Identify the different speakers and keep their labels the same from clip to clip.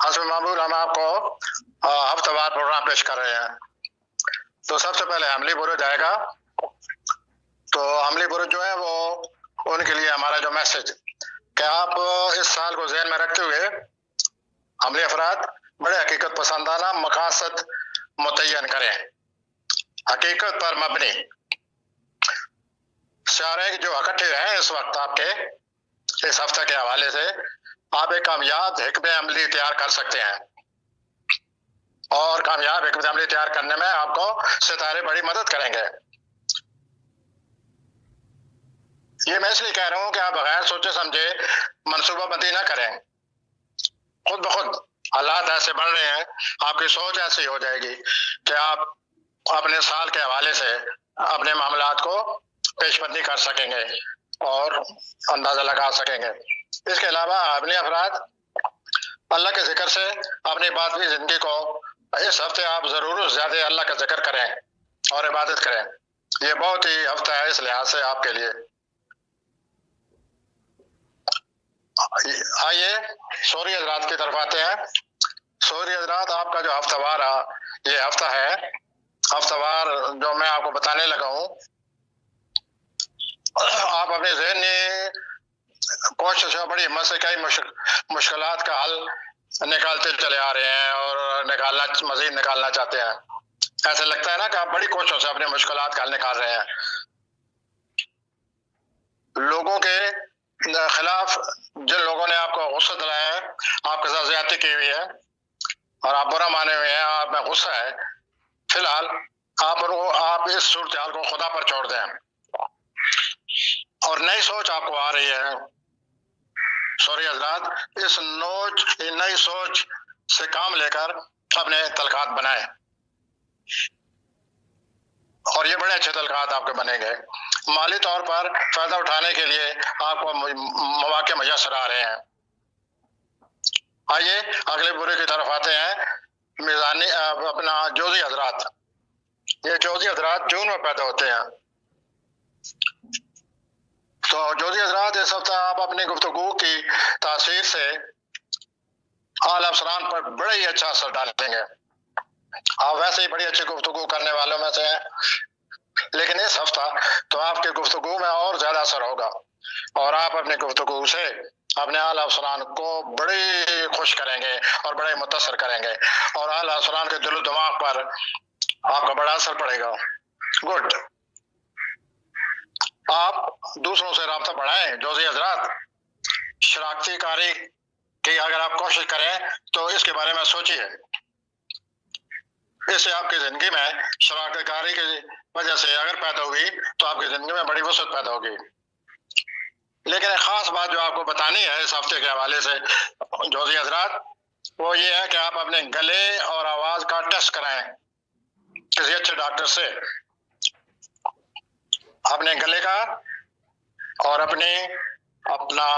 Speaker 1: حسب معمول ہم آپ کو ہفتہ وار پروگرام پیش کر رہے ہیں. تو سب سے پہلے عملی برج آئے گا. تو عملی برج جو ہے وہ ان کے لیے ہمارا جو میسج کہ آپ اس سال کو ذہن میں رکھتے ہوئے عملی افراد بڑے حقیقت پسندانہ مقاصد متعین کریں. حقیقت پر مبنی سارے جو اکٹھے ہیں اس وقت آپ کے اس ہفتہ کے حوالے سے آپ ایک کامیاب حکمت عملی تیار کر سکتے ہیں. اور کامیاب حکمت عملی تیار کرنے میں آپ کو ستارے بڑی مدد کریں گے. یہ میں اس لیے کہہ رہا ہوں کہ آپ بغیر سوچے سمجھے منصوبہ بندی نہ کریں. خود بخود حالات ایسے بڑھ رہے ہیں، آپ کی سوچ ایسی ہو جائے گی کہ آپ اپنے سال کے حوالے سے اپنے معاملات کو پیش بندی کر سکیں گے اور اندازہ لگا سکیں گے. اس کے علاوہ اپنے افراد اللہ کے ذکر سے اپنی باطنی زندگی کو اس ہفتے آپ ضرور زیادہ اللہ کا ذکر کریں اور عبادت کریں. یہ بہت ہی ہفتہ ہے اس لحاظ سے آپ کے لیے. آئیے سوری حضرات کی طرف آتے ہیں. سوری حضرات آپ کا جو ہفتہ وار یہ ہفتہ ہے، ہفتہ وار جو میں آپ کو بتانے لگا ہوں، آپ اپنے ذہنی کوشش اور بڑی ہمت سے کئی مشکلات کا حل نکالتے چلے آ رہے ہیں اور مزید نکالنا چاہتے ہیں. ایسا لگتا ہے نا کہ آپ بڑی کوششوں سے اپنے مشکلات کا حل نکال رہے ہیں. لوگوں کے خلاف جن لوگوں نے آپ کو غصہ دلایا ہے، آپ کے ساتھ زیادتی کی ہوئی ہے اور آپ برا مانے ہوئے ہیں، آپ میں غصہ ہے، فی الحال آپ اس صورتحال کو خدا پر چھوڑ دیں اور نئی سوچ آپ کو آ رہی ہے. سوری حضرات، اس نئی سوچ سے کام لے کر اپنے تلخات بنائیں اور یہ بڑے اچھے تلخات آپ کے بنے گے. مالی طور پر فائدہ اٹھانے کے لیے آپ کو مواقع میسر آ رہے ہیں. آئیے اگلے برے کی طرف آتے ہیں. میزانی اپنا جوزی حضرات، یہ جوزی حضرات جون میں پیدا ہوتے ہیں. تو جوزی حضرات اس ہفتہ آپ اپنی گفتگو کی تاثیر سے اعلی افسران پر بڑا ہی اچھا اثر ڈالیں گے. آپ ویسے ہی بڑی اچھی گفتگو کرنے والوں میں سے ہیں، لیکن اس ہفتہ تو آپ کی گفتگو میں اور زیادہ اثر ہوگا اور آپ اپنی گفتگو سے اپنے اعلی افسران کو بڑے خوش کریں گے اور بڑے متاثر کریں گے اور اعلی افسران کے دل و دماغ پر آپ کا بڑا اثر پڑے گا. گڈ. آپ دوسروں سے رابطہ بڑھائیں جوزی حضرات. شراکتی کاری کی اگر آپ کوشش کریں تو اس کے بارے میں سوچیے. اس سے آپ کی زندگی میں شراکت کاری کی وجہ سے اگر پیدا ہوئی تو آپ کی زندگی میں بڑی وسعت پیدا ہوگی. لیکن ایک خاص بات جو آپ کو بتانی ہے اس ہفتے کے حوالے سے جوزی حضرات، وہ یہ ہے کہ آپ اپنے گلے اور آواز کا ٹیسٹ کرائیں کسی اچھے ڈاکٹر سے. اپنے گلے کا اور اپنا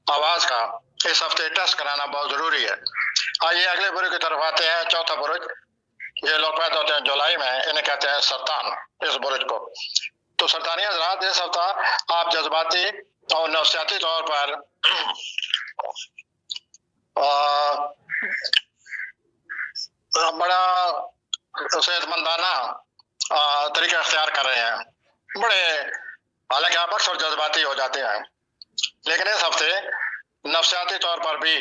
Speaker 1: آواز کا اس ہفتے ٹیسٹ کرانا بہت ضروری ہے. آئیے اگلے برج کی طرف آتے ہیں. چوتھا برج، یہ لوگ پیدا ہوتے ہیں جولائی میں، انہیں کہتے ہیں سرطان، اس برج کو. تو سرطانی حضرات اس ہفتہ آپ جذباتی اور نفسیاتی طور پر بڑا صحت مندانہ طریقہ اختیار کر رہے ہیں. حالانکہ آپ اکثر جذباتی ہو جاتے ہیں، لیکن اس ہفتے نفسیاتی طور پر بھی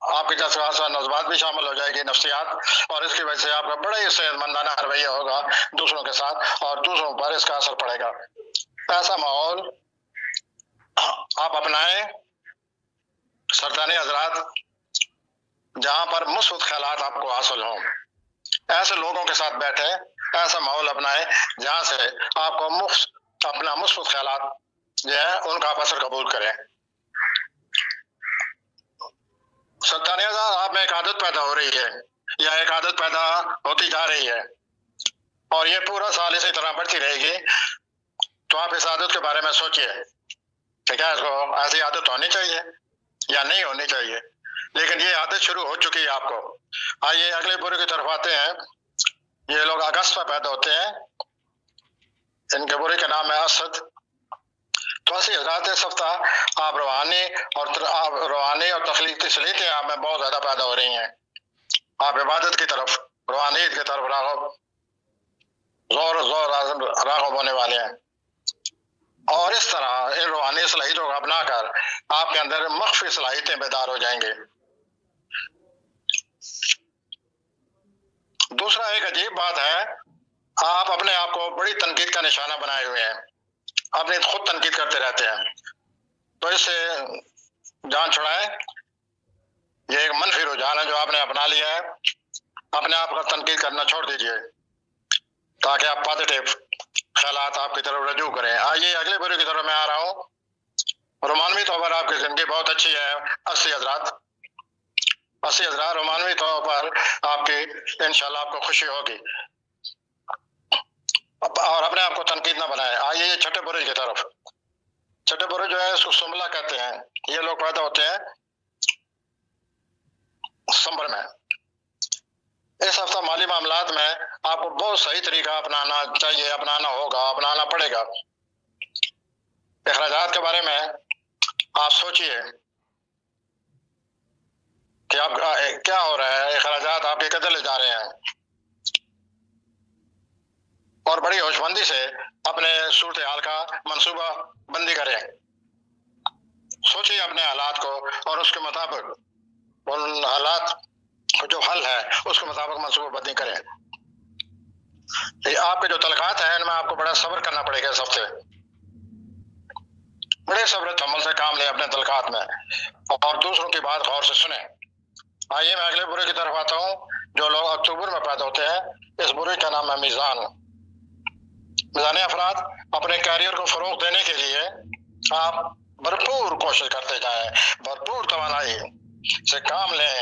Speaker 1: آپ کی جذبات بھی شامل ہو جائے گی، نفسیات، اور اس کی وجہ سے آپ کا بڑا ہی صحت مندانہ رویہ ہوگا دوسروں کے ساتھ اور دوسروں پر اس کا اثر پڑے گا. ایسا ماحول آپ اپنائیں سرطانی حضرات جہاں پر مثبت خیالات آپ کو حاصل ہوں. ایسے لوگوں کے ساتھ بیٹھیں، ایسا ماحول اپنائیں جہاں سے آپ کو اپنا مثبت خیالات جو ہے ان کا آپ اثر قبول کریں. سرطانی حضرات، آپ میں ایک عادت پیدا ہو رہی ہے یا ایک عادت پیدا ہوتی جا رہی ہے اور یہ پورا سال اسی طرح بڑھتی رہے گی. تو آپ اس عادت کے بارے میں سوچئے کہ کیا اس کو ایسی عادت ہونی چاہیے یا نہیں ہونی چاہیے، لیکن یہ عادت شروع ہو چکی ہے آپ کو. آئیے اگلے برج کی طرف آتے ہیں. یہ لوگ اگست میں پیدا ہوتے ہیں، ان کے برج کا نام ہے اسد. تو ایسی حضرات اس ہفتہ آپ روحانی اور تخلیقی صلاحیتیں آپ میں بہت زیادہ پیدا ہو رہی ہیں. آپ عبادت کی طرف، روحانیت کی طرف راغب ہونے والے ہیں، اور اس طرح ان روحانی صلاحیتوں کو اپنا کر آپ کے اندر مخفی صلاحیتیں بیدار ہو جائیں گے۔ دوسرا ایک عجیب بات ہے، آپ اپنے آپ کو بڑی تنقید کا نشانہ بنائے ہوئے ہیں، اپنی خود تنقید کرتے رہتے ہیں، تو اس سے جان چھڑائیں۔ یہ ایک منفی رجحان ہے جو آپ نے اپنا لیا ہے، اپنے آپ کا تنقید کرنا چھوڑ دیجئے تاکہ آپ پازیٹیو خیالات آپ کی طرف رجوع کریں۔ آئیے اگلے بروے کی طرف میں آ رہا ہوں۔ رومانوی طور پر آپ کی زندگی بہت اچھی ہے، 80 حضرات، 80 حضرات، رومانوی طور پر آپ کی انشاءاللہ آپ کو خوشی ہوگی، اور اپنے آپ کو تنقید نہ بنائیں۔ آئیے یہ چھٹے برج کی طرف۔ چھٹے برج جو ہے اس کو سمبلا کہتے ہیں، یہ لوگ پیدا ہوتے ہیں دسمبر میں۔ اس ہفتہ مالی معاملات میں آپ کو بہت صحیح طریقہ اپنانا چاہیے، اپنانا ہوگا، اپنانا پڑے گا۔ اخراجات کے بارے میں آپ سوچئے کہ آپ کیا ہو رہا ہے، اخراجات آپ کے کدھر لے جا رہے ہیں، اور بڑی ہوش مندی سے اپنے صورتحال کا منصوبہ بندی کریں۔ سوچئے اپنے حالات کو اور اس کے مطابق ان حالات جو حل ہے اس کے مطابق منصوبہ بندی کریں۔ یہ آپ کے جو تلقات ہیں ان میں آپ کو بڑا صبر کرنا پڑے گا اس ہفتے، بڑے صبر تحمل سے کام لیں اپنے تلقات میں، اور دوسروں کی بات غور سے سنیں۔ آئیے میں اگلے برے کی طرف آتا ہوں۔ جو لوگ اکتوبر میں پیدا ہوتے ہیں، اس برے کا نام ہے میزان۔ میزانی افراد اپنے کیریئر کو فروغ دینے کے لیے آپ بھرپور کوشش کرتے جائیں، بھرپور توانائی سے کام لیں،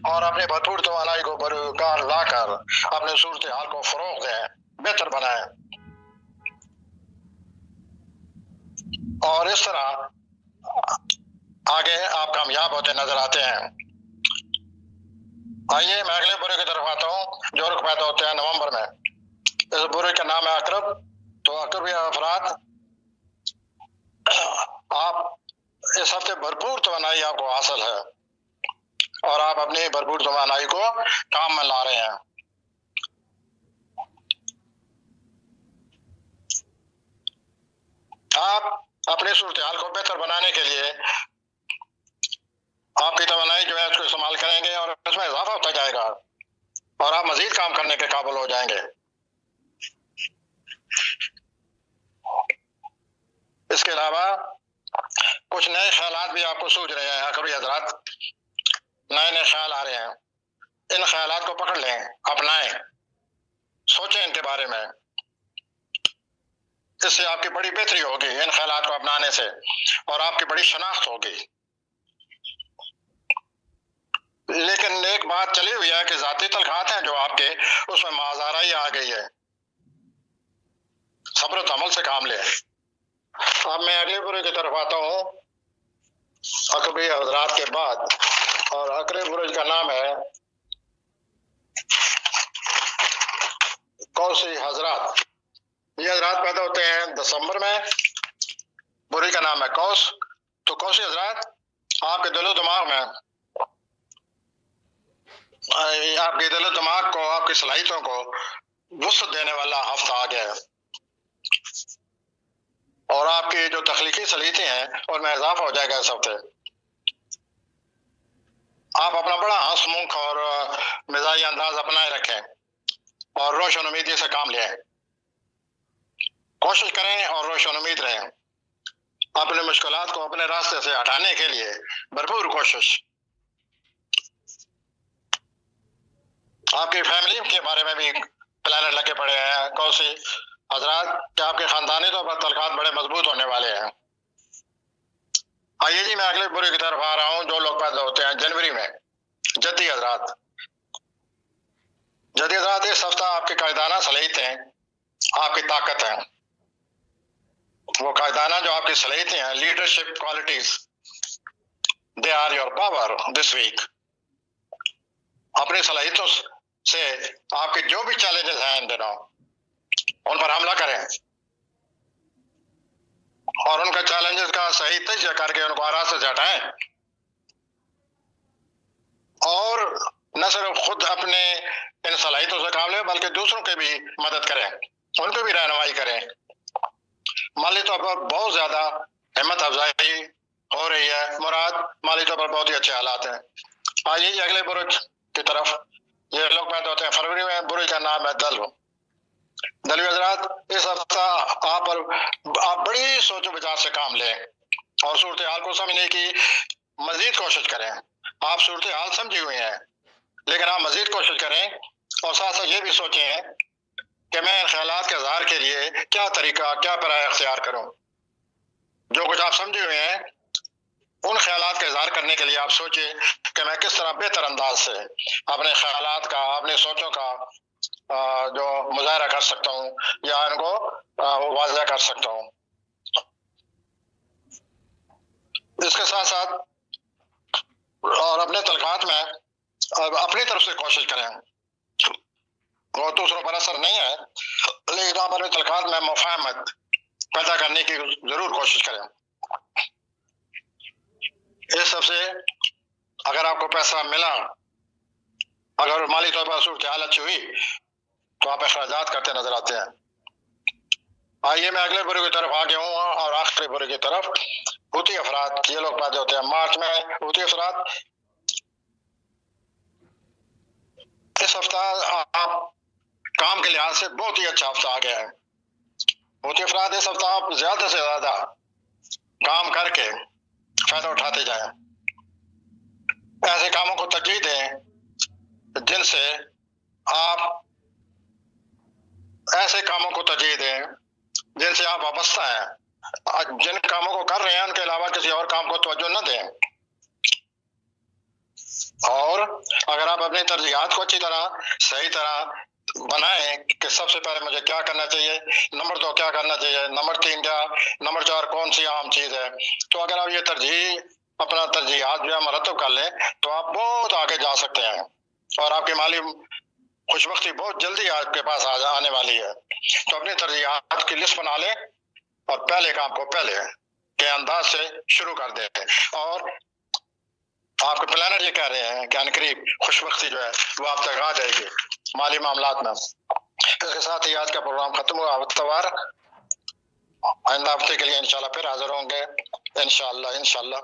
Speaker 1: اور اپنے بھرپور توانائی کو بروکار لا کر اپنے صورتحال کو فروغ دیں، بہتر بنائیں، اور اس طرح آگے آپ کامیاب ہوتے نظر آتے ہیں۔ آئیے میں اگلے برے کی طرف آتا ہوں۔ جو لوگ پیدا ہوتے ہیں نومبر میں، اس برے کا نام ہے عقرب۔ تو عقربی افراد آپ اس ہفتے بھرپور توانائی آپ کو حاصل ہے، اور آپ اپنی بھرپور توانائی کو کام میں لا رہے ہیں۔ آپ اپنی صورتحال کو بہتر بنانے کے لیے آپ کی توانائی جو ہے اس کو استعمال کریں گے، اور اس میں اضافہ ہوتا جائے گا، اور آپ مزید کام کرنے کے قابل ہو جائیں گے۔ اس کے علاوہ کچھ نئے خیالات بھی آپ کو سوچ رہے ہیں عقربی حضرات، نئے خیال آ رہے ہیں۔ ان خیالات کو پکڑ لیں، اپنائیں، سوچیں ان کے بارے میں، اس سے آپ کی بڑی بہتری ہوگی ان خیالات کو اپنانے سے، اور آپ کی بڑی شناخت ہوگی۔ لیکن ایک بات چلی ہوئی ہے کہ ذاتی تلخات ہیں جو آپ کے، اس میں معذارائی آ گئی ہے، صبر و تحمل سے کام لیں۔ اب میں اگلے برے کی طرف آتا ہوں عقربی حضرات کے بعد، اور عقربی برج کا نام ہے قوسی حضرات۔ یہ حضرات پیدا ہوتے ہیں دسمبر میں، برج کا نام ہے قوس۔ تو قوسی حضرات آپ کے دل و دماغ میں، آپ کے دل و دماغ کو، آپ کی صلاحیتوں کو وسعت دینے والا ہفتہ آ گیا ہے، اور آپ کی جو تخلیقی صلاحیتیں ہیں ان میں اضافہ ہو جائے گا اس ہفتے۔ آپ اپنا بڑا ہنس منکھ اور مزاحی انداز اپنائے رکھیں، اور روشن امیدی سے کام لیں، کوشش کریں اور روشن امید رہیں۔ اپنے مشکلات کو اپنے راستے سے ہٹانے کے لیے بھرپور کوشش۔ آپ کی فیملی کے بارے میں بھی پلانٹ لگے پڑے ہیں قوسی حضرات، کہ آپ کے خاندانی طور پر تعلقات بڑے مضبوط ہونے والے ہیں۔ آئیے جی میں اگلے برے کی طرف آ رہا ہوں۔ جو لوگ پیدا ہوتے ہیں جنوری میں، جدی حضرات۔ جدی حضرات اس ہفتہ آپ کی قائدانہ صلاحیتیں آپ کی طاقت ہیں، وہ قائدانہ جو آپ کی صلاحیتیں ہیں، leadership qualities, they are your power this week. اپنی صلاحیتوں سے آپ کے جو بھی چیلنجز ہیں ان دنوں، ان پر حملہ کریں، اور ان کا چیلنجز کا صحیح تجزیہ کر کے ان کو راستے سے ہٹائیں، اور نہ صرف خود اپنے ان صلاحیتوں سے کام لیں بلکہ دوسروں کی بھی مدد کریں، ان کو بھی رہنمائی کریں۔ مالی طور پر بہت زیادہ ہمت افزائی ہو رہی ہے، مراد مالی طور پر بہت ہی اچھے حالات ہیں۔ آئیے جی اگلے برج کی طرف۔ یہ لوگ پیدا ہوتے ہیں فروری میں، برج کا نام ہے دلو۔ دلوی حضرات، اس ہفتہ آپ بڑی سوچ و بچار سے کام لیں اور صورتحال کو سمجھنے کی مزید کوشش کریں۔ آپ صورتحال سمجھی ہوئی ہیں لیکن آپ مزید کوشش کریں اور ساتھ ساتھ یہ بھی سوچیں کہ میں ان خیالات کے اظہار کے لیے کیا طریقہ، کیا پیرا اختیار کروں۔ جو کچھ آپ سمجھے ہوئے ہیں ان خیالات کا اظہار کرنے کے لیے آپ سوچیں کہ میں کس طرح بہتر انداز سے اپنے خیالات کا، اپنے سوچوں کا جو مظاہرہ کر سکتا ہوں یا ان کو واضح کر سکتا ہوں۔ اس کے ساتھ ساتھ اور اپنے تلقات میں اپنی طرف سے کوشش کریں، وہ دوسروں پر اثر نہیں ہے لیکن آپ اپنے تلقات میں مفاہمت پیدا کرنے کی ضرور کوشش کریں۔ اس سب سے اگر آپ کو پیسہ ملا، اگر مالی طور پر صورتحال اچھی ہوئی تو آپ اخراجات کرتے نظر آتے ہیں۔ آئیے میں اگلے برے کی طرف آگے ہوں اور آخری برے کی طرف۔ حوثی افراد، یہ لوگ پیدا ہوتے ہیں مارچ میں۔ حوثی افراد اس ہفتہ آپ کام کے لحاظ سے بہت ہی اچھا ہفتہ آ گیا ہے۔ حوثی افراد اس ہفتہ آپ زیادہ سے زیادہ کام کر کے فائدہ اٹھاتے جائیں، ایسے کاموں کو ترجیح دیں جن سے آپ وابستہ ہیں، جن کاموں کو کر رہے ہیں ان کے علاوہ کسی اور کام کو توجہ نہ دیں۔ اور اگر آپ اپنی ترجیحات کو اچھی طرح، صحیح طرح بنائیں کہ سب سے پہلے مجھے کیا کرنا چاہیے، نمبر 2 کیا کرنا چاہیے، نمبر 3 کیا، نمبر 4 کون سی اہم چیز ہے، تو اگر آپ یہ اپنا ترجیحات جو ہے مرتب کر لیں تو آپ بہت آگے جا سکتے ہیں اور آپ کی مالی خوشبختی بہت جلدی آپ کے پاس آنے والی ہے۔ تو اپنی ترجیحات کی لسٹ بنا لیں اور پہلے کام کو پہلے کے انداز سے شروع کر دیں، اور آپ کے پلانر یہ کہہ رہے ہیں کہ عنقریب خوشبختی جو ہے وہ آپ تک آ جائے گی مالی معاملات میں۔ اس کے ساتھ ہی آج کا پروگرام ختم ہوا۔ اتوار آئندہ ہفتے کے لیے انشاءاللہ پھر حاضر ہوں گے انشاءاللہ۔